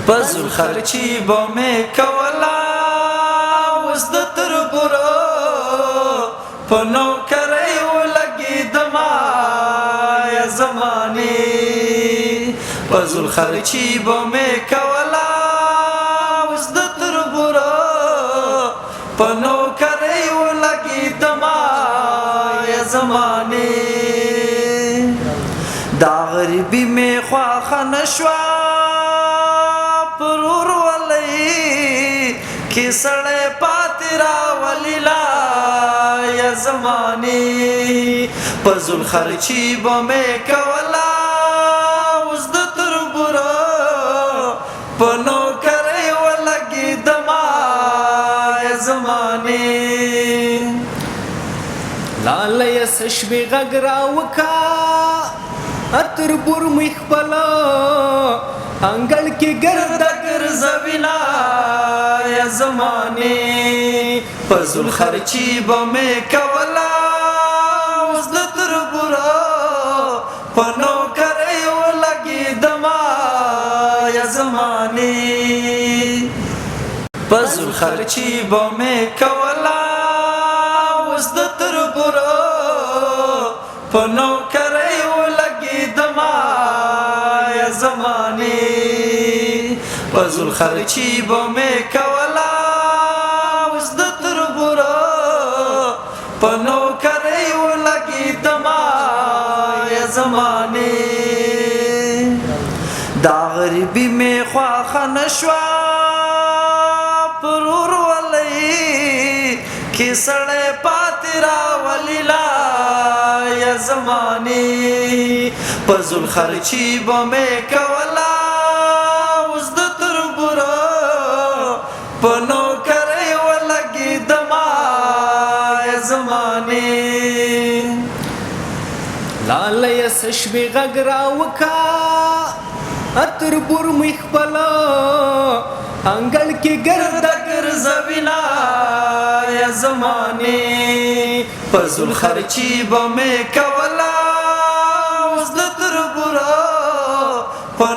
پزول خرچی با می کولا اوس د تربورو په نوکرۍ ولګېدما یا زمانې پزول خرچی با می کولا اوس د تربورو په نوکرۍ ولګېدما یا زمانې دا غریبي می خواخه نشوه پرور ولی کی سړی پاتې راولي لا یا زمانې پزول خرچی به مې کوله اوس د تربورو په نوکرۍ ولګېدما یا زمانې لالیه څه شوې غږ راوکه تربور مې خپله انګړ کې ګرده ګرځوینا یا زمانې پزول خرچی به مې کوله اوس د تربورو په نوکرۍ ولګېدما یا زمانې پزول خرچی به مې کوله اوس د تربورو په نوکرۍ ولګېدما یا زمانې پزول خرچی به مې کوله اوس د تربورو په نوکرۍ ولګېدما یا زمانې دا غریبي مې خواخه نشوه پرور ولی کې سړی پاتې راولي لا یا زمانې پزول خرچی به مې کوله اوس د تربورو په نوکرۍ ولګېدما یا زمانې لالیه څه شوې غږ راوکه تربور مې خپله انګړ کې ګرده ګرځوینا یا زمانې پزول خرچی به مې کوله اوس د تربورو په